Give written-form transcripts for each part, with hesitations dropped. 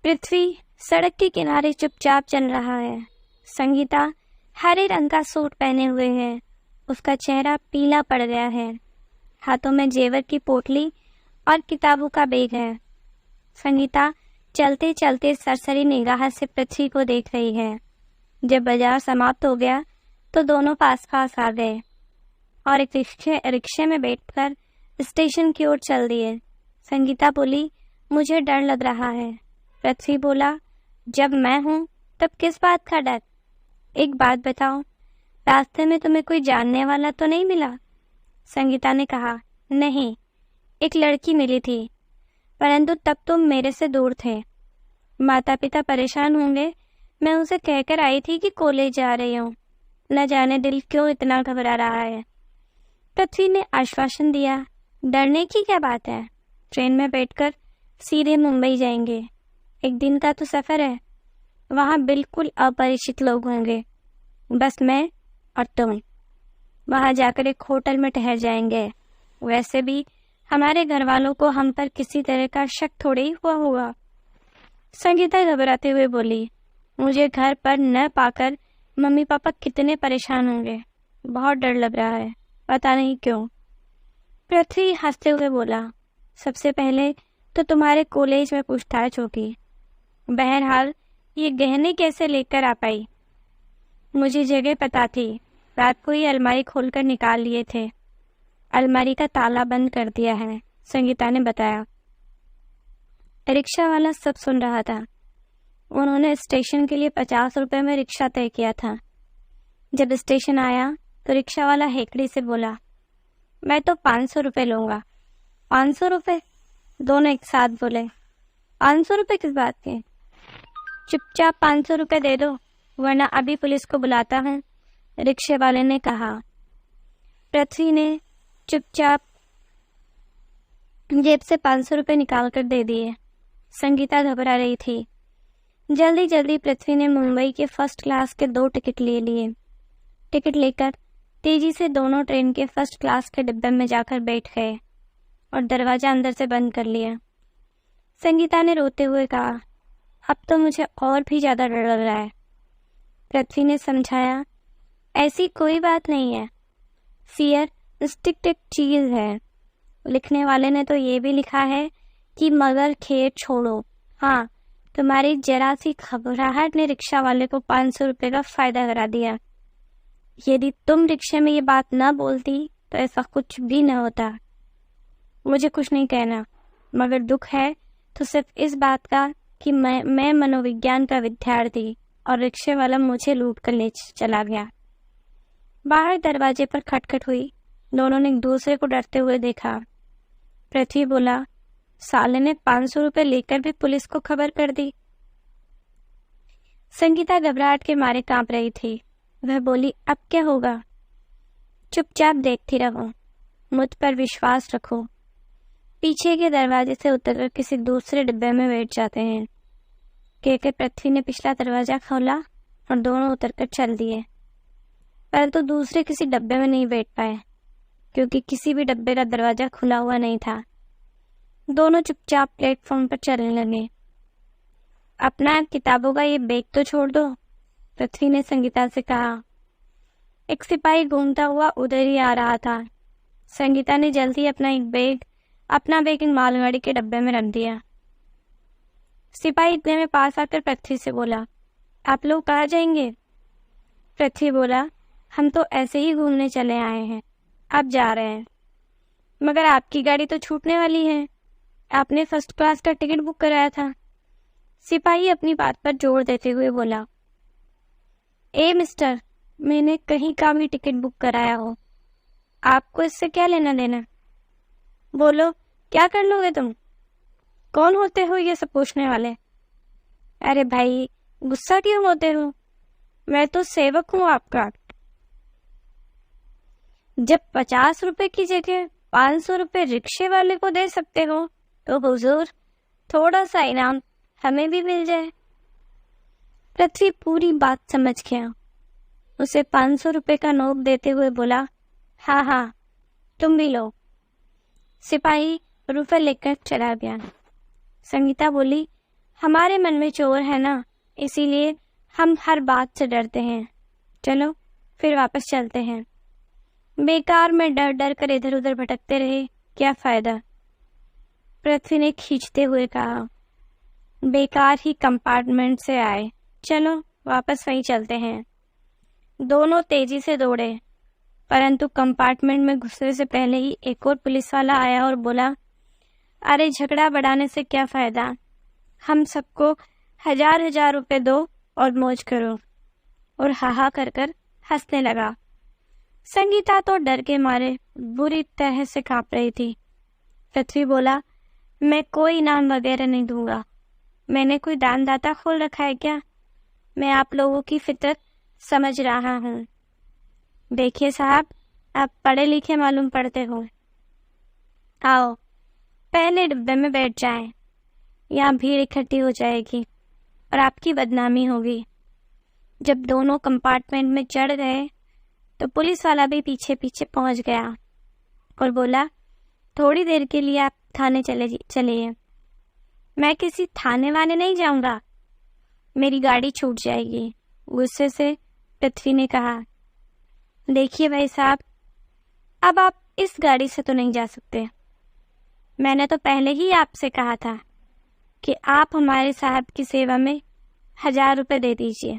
पृथ्वी सड़क के किनारे चुपचाप चल रहा है। संगीता हरे रंग का सूट पहने हुए है। उसका चेहरा पीला पड़ गया है। हाथों में जेवर की पोटली और किताबों का बैग है। संगीता चलते चलते सरसरी निगाह से पृथ्वी को देख रही है। जब बाजार समाप्त हो गया तो दोनों पास पास आ गए और एक रिक्शे में बैठकर स्टेशन की ओर चल दिए। संगीता बोली, मुझे डर लग रहा है। पृथ्वी बोला, जब मैं हूँ तब किस बात का डर? एक बात बताओ, रास्ते में तुम्हें कोई जानने वाला तो नहीं मिला? संगीता ने कहा, नहीं, एक लड़की मिली थी, परंतु तब तुम मेरे से दूर थे। माता पिता परेशान होंगे, मैं उसे कहकर आई थी कि कॉलेज जा रही हूँ। न जाने दिल क्यों इतना घबरा रहा है। पृथ्वी ने आश्वासन दिया, डरने की क्या बात है, ट्रेन में बैठकर सीधे मुंबई जाएंगे। एक दिन का तो सफ़र है, वहाँ बिल्कुल अपरिचित लोग होंगे, बस मैं और तुम। वहाँ जाकर एक होटल में ठहर जाएंगे। वैसे भी हमारे घर वालों को हम पर किसी तरह का शक थोड़े ही हुआ होगा। संगीता घबराते हुए बोली, मुझे घर पर न पाकर मम्मी पापा कितने परेशान होंगे, बहुत डर लग रहा है, पता नहीं क्यों। पृथ्वी हंसते हुए बोला, सबसे पहले तो तुम्हारे कॉलेज में पूछताछ होगी। बहरहाल ये गहने कैसे लेकर आ पाई? मुझे जगह पता थी, रात को ही अलमारी खोलकर निकाल लिए थे। अलमारी का ताला बंद कर दिया है, संगीता ने बताया। रिक्शा वाला सब सुन रहा था। उन्होंने स्टेशन के लिए 50 रुपये में रिक्शा तय किया था। जब स्टेशन आया तो रिक्शा वाला हेकड़ी से बोला, मैं तो 500 रुपये लूँगा। 500 रुपये? दोनों एक साथ बोले। 500 रुपये किस बात के? चुपचाप 500 रुपये दे दो, वरना अभी पुलिस को बुलाता हूँ, रिक्शे वाले ने कहा। पृथ्वी ने चुपचाप जेब से 500 रुपये निकाल कर दे दिए। संगीता घबरा रही थी। जल्दी जल्दी पृथ्वी ने मुंबई के फर्स्ट क्लास के 2 टिकट ले लिए। टिकट लेकर तेजी से दोनों ट्रेन के फर्स्ट क्लास के डिब्बे में जाकर बैठ गए और दरवाजा अंदर से बंद कर लिया। संगीता ने रोते हुए कहा, अब तो मुझे और भी ज़्यादा डर लग रहा है। पृथ्वी ने समझाया, ऐसी कोई बात नहीं है, फियर इंस्टिंक्टिव चीज़ है। लिखने वाले ने तो ये भी लिखा है कि मगर खेत छोड़ो। हाँ, तुम्हारी जरा सी घबराहट ने रिक्शा वाले को 500 रुपये का फ़ायदा करा दिया। यदि तुम रिक्शे में ये बात न बोलती तो ऐसा कुछ भी न होता। मुझे कुछ नहीं कहना, मगर दुख है तो सिर्फ इस बात का कि मैं मनोविज्ञान का विद्यार्थी और रिक्शे वाला मुझे लूट कर ले चला गया। बाहर दरवाजे पर खटखट हुई। दोनों ने एक दूसरे को डरते हुए देखा। पृथ्वी बोला, साले ने 500 रुपये लेकर भी पुलिस को खबर कर दी। संगीता घबराहट के मारे कांप रही थी। वह बोली, अब क्या होगा? चुपचाप देखती रहो, मुझ पर विश्वास रखो। पीछे के दरवाजे से उतरकर किसी दूसरे डिब्बे में बैठ जाते हैं। कहकर पृथ्वी ने पिछला दरवाजा खोला और दोनों उतरकर चल दिए, परंतु दूसरे किसी डब्बे में नहीं बैठ पाए क्योंकि किसी भी डब्बे का दरवाजा खुला हुआ नहीं था। दोनों चुपचाप प्लेटफॉर्म पर चलने लगे। अपना किताबों का ये बैग तो छोड़ दो, पृथ्वी ने संगीता से कहा। एक सिपाही घूमता हुआ उधर ही आ रहा था। संगीता ने जल्दी अपना बैग एक मालगाड़ी के डब्बे में रख दिया। सिपाही इतने में पास आकर पृथ्वी से बोला, आप लोग कहाँ जाएंगे? पृथ्वी बोला, हम तो ऐसे ही घूमने चले आए हैं, अब जा रहे हैं। मगर आपकी गाड़ी तो छूटने वाली है, आपने फर्स्ट क्लास का टिकट बुक कराया था। सिपाही अपनी बात पर जोर देते हुए बोला, ए मिस्टर, मैंने कहीं का भी टिकट बुक कराया हो, आपको इससे क्या लेना देना? बोलो, क्या कर लोगे तुम? कौन होते हो ये सब पूछने वाले? अरे भाई, गुस्सा क्यों होते हो? मैं तो सेवक हूँ आपका। जब 50 रुपए की जगह 500 रुपये रिक्शे वाले को दे सकते हो तो हुजूर, थोड़ा सा इनाम हमें भी मिल जाए। पृथ्वी पूरी बात समझ गया। उसे 500 रुपये का नोट देते हुए बोला, हाँ हाँ, तुम भी लो। सिपाही रुपये लेकर चला गया। संगीता बोली, हमारे मन में चोर है ना, इसीलिए हम हर बात से डरते हैं। चलो फिर वापस चलते हैं। बेकार में डर डर कर इधर उधर भटकते रहे, क्या फायदा? पृथ्वी ने खींचते हुए कहा। बेकार ही कंपार्टमेंट से आए, चलो वापस वहीं चलते हैं। दोनों तेजी से दौड़े, परंतु कंपार्टमेंट में घुसने से पहले ही एक और पुलिस वाला आया और बोला, अरे झगड़ा बढ़ाने से क्या फायदा, हम सबको 1000 रुपए दो और मौज करो। और हाहा कर कर हंसने लगा। संगीता तो डर के मारे बुरी तरह से कांप रही थी। पृथ्वी बोला, मैं कोई इनाम वगैरह नहीं दूंगा। मैंने कोई दानदाता खोल रखा है क्या? मैं आप लोगों की फितरत समझ रहा हूँ। देखिए साहब, आप पढ़े लिखे मालूम पड़ते हो। आओ पहले डिब्बे में बैठ जाएं। यहाँ भीड़ इकट्ठी हो जाएगी और आपकी बदनामी होगी। जब दोनों कंपार्टमेंट में चढ़ गए तो पुलिस वाला भी पीछे पीछे पहुंच गया और बोला, थोड़ी देर के लिए आप थाने चलिए। मैं किसी थाने वाने नहीं जाऊंगा, मेरी गाड़ी छूट जाएगी, गुस्से से पृथ्वी ने कहा। देखिए भाई साहब, अब आप इस गाड़ी से तो नहीं जा सकते। मैंने तो पहले ही आपसे कहा था कि आप हमारे साहब की सेवा में 1000 रुपए दे दीजिए।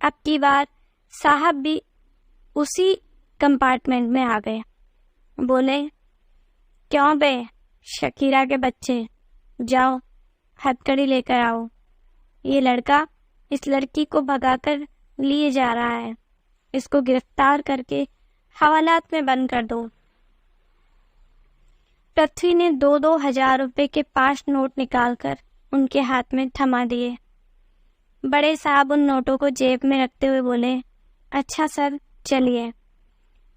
अब की बार साहब भी उसी कंपार्टमेंट में आ गए। बोले, क्यों बे शकीरा के बच्चे, जाओ हथकड़ी लेकर आओ। ये लड़का इस लड़की को भगाकर लिए जा रहा है, इसको गिरफ्तार करके हवालात में बंद कर दो। पृथ्वी ने 2-2 हजार रुपए के 5 नोट निकालकर उनके हाथ में थमा दिए। बड़े साहब उन नोटों को जेब में रखते हुए बोले, अच्छा सर चलिए,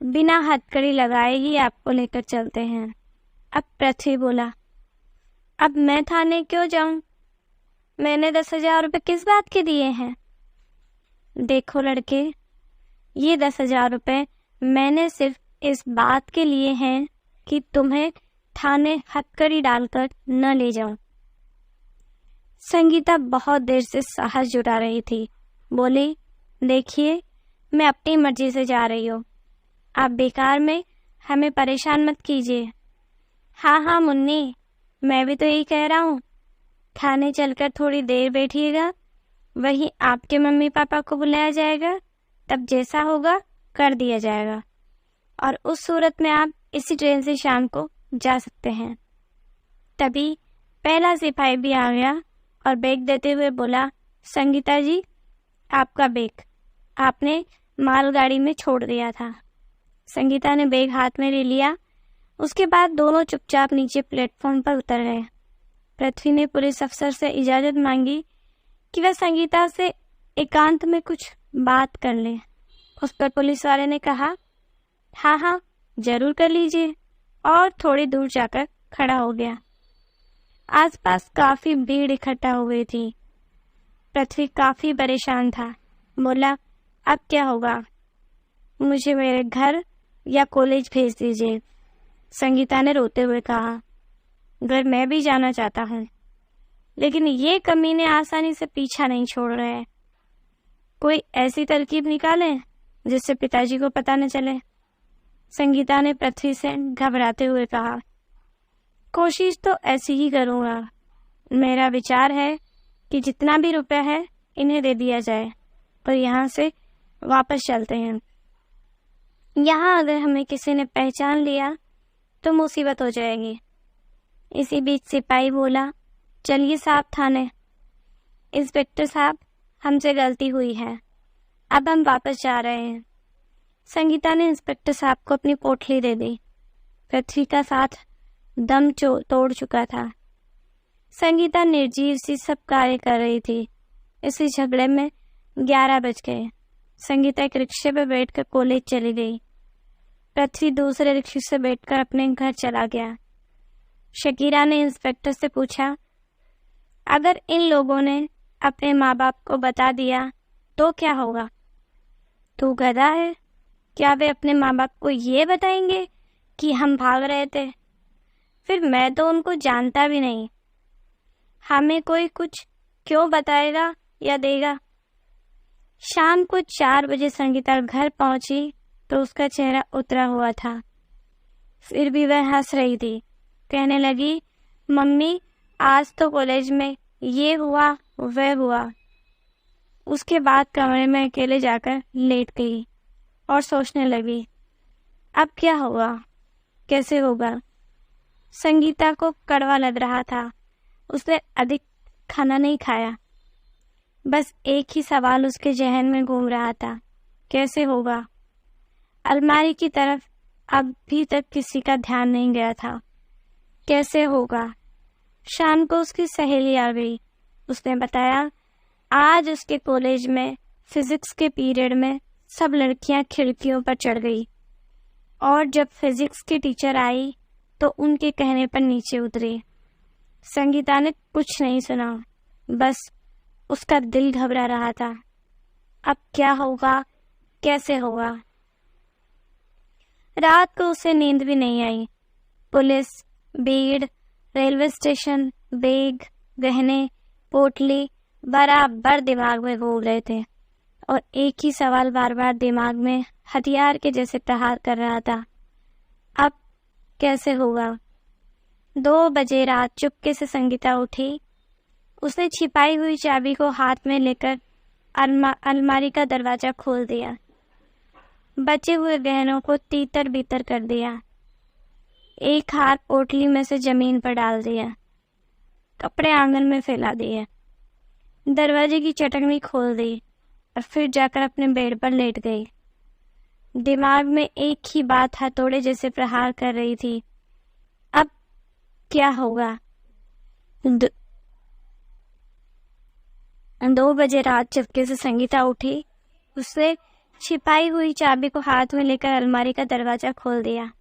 बिना हथकड़ी लगाए ही आपको लेकर चलते हैं। अब पृथ्वी बोला, अब मैं थाने क्यों जाऊं? मैंने 10,000 रुपये किस बात के दिए हैं? देखो लड़के, ये 10,000 रुपये मैंने सिर्फ इस बात के लिए हैं कि तुम्हें थाने हथकड़ी डालकर न ले जाऊं। संगीता बहुत देर से साहस जुटा रही थी। बोली, देखिए मैं अपनी मर्जी से जा रही हूँ, आप बेकार में हमें परेशान मत कीजिए। हाँ मुन्नी, मैं भी तो यही कह रहा हूँ। थाने चलकर थोड़ी देर बैठिएगा, वहीं आपके मम्मी पापा को बुलाया जाएगा, तब जैसा होगा कर दिया जाएगा, और उस सूरत में आप इसी ट्रेन से शाम को जा सकते हैं। तभी पहला सिपाही भी आ गया और बैग देते हुए बोला, संगीता जी, आपका बैग आपने मालगाड़ी में छोड़ दिया था। संगीता ने बैग हाथ में ले लिया। उसके बाद दोनों चुपचाप नीचे प्लेटफॉर्म पर उतर गए। पृथ्वी ने पुलिस अफसर से इजाज़त मांगी कि वह संगीता से एकांत में कुछ बात कर ले। उस पर पुलिस वाले ने कहा, हाँ जरूर कर लीजिए, और थोड़ी दूर जाकर खड़ा हो गया। आसपास काफी भीड़ इकट्ठा हो गई थी। पृथ्वी काफी परेशान था। बोला, अब क्या होगा? मुझे मेरे घर या कॉलेज भेज दीजिए। संगीता ने रोते हुए कहा, घर मैं भी जाना चाहता हूँ, लेकिन ये कमीने आसानी से पीछा नहीं छोड़ रहे। कोई ऐसी तरकीब निकालें जिससे पिताजी को पता न चले। संगीता ने पृथ्वी से घबराते हुए कहा, कोशिश तो ऐसी ही करूँगा। मेरा विचार है कि जितना भी रुपया है इन्हें दे दिया जाए और यहाँ से वापस चलते हैं। यहाँ अगर हमें किसी ने पहचान लिया तो मुसीबत हो जाएगी। इसी बीच सिपाही बोला, चलिए साहब थाने। इंस्पेक्टर साहब, हमसे गलती हुई है, अब हम वापस जा रहे हैं। संगीता ने इंस्पेक्टर साहब को अपनी पोटली दे दी। पृथ्वी का साथ दम तोड़ चुका था। संगीता निर्जीव सी सब कार्य कर रही थी। इसी झगड़े में 11 बज गए। संगीता एक रिक्शे पर बैठकर कॉलेज चली गई। पृथ्वी दूसरे रिक्शे से बैठकर अपने घर चला गया। शकीरा ने इंस्पेक्टर से पूछा, अगर इन लोगों ने अपने माँ बाप को बता दिया तो क्या होगा? तू गधा है, क्या वे अपने माँ बाप को ये बताएंगे कि हम भाग रहे थे? फिर मैं तो उनको जानता भी नहीं। हमें कोई कुछ क्यों बताएगा या देगा? शाम को 4 बजे संगीता घर पहुंची तो उसका चेहरा उतरा हुआ था। फिर भी वह हंस रही थी। कहने लगी, मम्मी आज तो कॉलेज में ये हुआ वह हुआ। उसके बाद कमरे में अकेले जाकर लेट गई और सोचने लगी, अब क्या होगा, कैसे होगा। संगीता को कड़वा लग रहा था। उसने अधिक खाना नहीं खाया। बस एक ही सवाल उसके जहन में घूम रहा था, कैसे होगा। अलमारी की तरफ अभी तक किसी का ध्यान नहीं गया था। कैसे होगा। शाम को उसकी सहेली आ गई। उसने बताया आज उसके कॉलेज में फिजिक्स के पीरियड में सब लड़कियां खिड़कियों पर चढ़ गई और जब फिजिक्स की टीचर आई तो उनके कहने पर नीचे उतरी। संगीता ने कुछ नहीं सुना, बस उसका दिल घबरा रहा था। अब क्या होगा, कैसे होगा। रात को उसे नींद भी नहीं आई। पुलिस, भीड़, रेलवे स्टेशन, बैग, गहने, पोटली बराबर दिमाग में घूम रहे थे और एक ही सवाल बार बार दिमाग में हथियार के जैसे प्रहार कर रहा था, अब कैसे होगा। 2 बजे रात चुपके से संगीता उठी। उसने छिपाई हुई चाबी को हाथ में लेकर अलमारी का दरवाजा खोल दिया। बचे हुए गहनों को तीतर बीतर कर दिया। एक हार पोटली में से जमीन पर डाल दिया। कपड़े आंगन में फैला दिए। दरवाजे की चटकनी खोल दी और फिर जाकर अपने बेड पर लेट गई। दिमाग में एक ही बात हथौड़े जैसे प्रहार कर रही थी, अब क्या होगा। 2 बजे रात चुपके से संगीता उठी। उसने छिपाई हुई चाबी को हाथ में लेकर अलमारी का दरवाजा खोल दिया।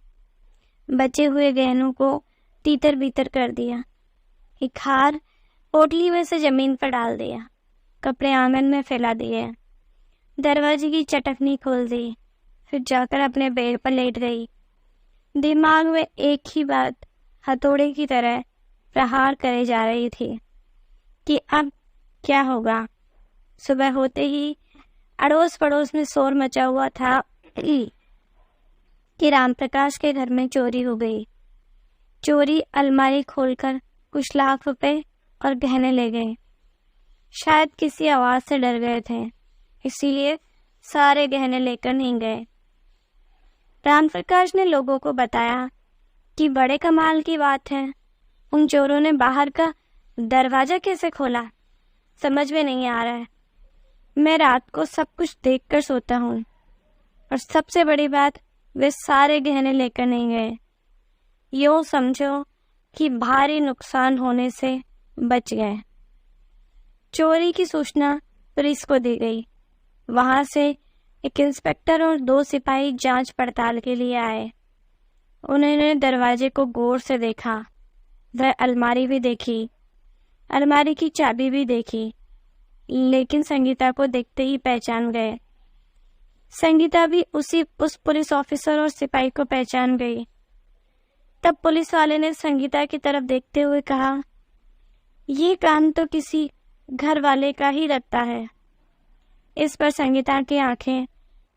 बचे हुए गहनों को तीतर बीतर कर दिया। एक हार पोटली में से जमीन पर डाल दिया। कपड़े आंगन में फैला दिए। दरवाजे की चटकनी खोल दी। फिर जाकर अपने बेड पर लेट गई। दिमाग में एक ही बात हथौड़े की तरह प्रहार करे जा रही थी कि अब क्या होगा। सुबह होते ही अड़ोस पड़ोस में शोर मचा हुआ था कि रामप्रकाश के घर में चोरी हो गई। चोरी अलमारी खोलकर कुछ लाख रुपए और गहने ले गए। शायद किसी आवाज से डर गए थे, इसीलिए सारे गहने लेकर नहीं गए। रामप्रकाश ने लोगों को बताया कि बड़े कमाल की बात है, उन चोरों ने बाहर का दरवाजा कैसे खोला, समझ में नहीं आ रहा है। मैं रात को सब कुछ देखकर सोता हूँ और सबसे बड़ी बात, वे सारे गहने लेकर नहीं गए। यूं समझो कि भारी नुकसान होने से बच गए। चोरी की सूचना पुलिस को दी गई। वहां से एक इंस्पेक्टर और 2 सिपाही जांच पड़ताल के लिए आए। उन्होंने दरवाजे को गौर से देखा। वह अलमारी भी देखी, अलमारी की चाबी भी देखी, लेकिन संगीता को देखते ही पहचान गए। संगीता भी उस पुलिस ऑफिसर और सिपाही को पहचान गई। तब पुलिस वाले ने संगीता की तरफ देखते हुए कहा, ये काम तो किसी घर वाले का ही लगता है। इस पर संगीता की आंखें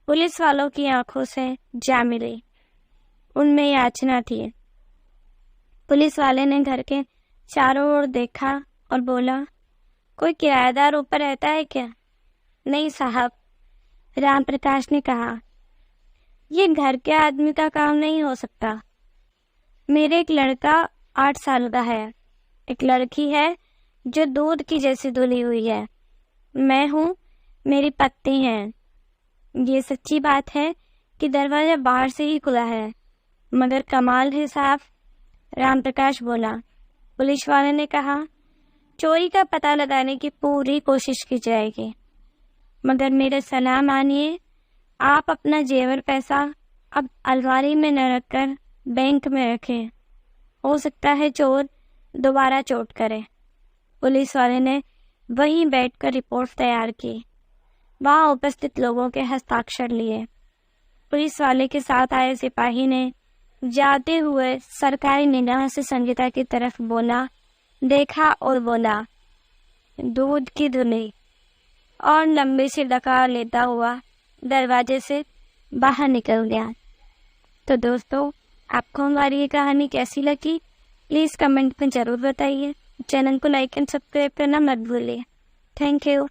पुलिस वालों की आंखों से जा मिली। उनमें याचना थी। पुलिस वाले ने घर के चारों ओर देखा और बोला, कोई किराएदार ऊपर रहता है क्या? नहीं साहब, रामप्रकाश ने कहा, ये घर के आदमी का काम नहीं हो सकता। मेरे एक लड़का 8 साल का है, एक लड़की है जो दूध की जैसी धुली हुई है, मैं हूँ, मेरी पत्नी है। ये सच्ची बात है कि दरवाजा बाहर से ही खुला है, मगर कमाल है साहब, रामप्रकाश बोला। पुलिस वाले ने कहा, चोरी का पता लगाने की पूरी कोशिश की जाएगी, मगर मेरे सलाह मानिए, आप अपना जेवर पैसा अब अलमारी में न रखकर बैंक में रखें। हो सकता है चोर दोबारा चोट करे। पुलिस वाले ने वहीं बैठकर रिपोर्ट तैयार की। वहां उपस्थित लोगों के हस्ताक्षर लिए। पुलिस वाले के साथ आए सिपाही ने जाते हुए सरकारी निगाह से संगीता की तरफ बोला, देखा और बोला, दूध की धुनी, और लंबी सी डकार लेता हुआ दरवाजे से बाहर निकल गया। तो दोस्तों, आपको हमारी ये कहानी कैसी लगी प्लीज़ कमेंट में ज़रूर बताइए। चैनल को लाइक एंड सब्सक्राइब करना मत भूलिए। Thank you.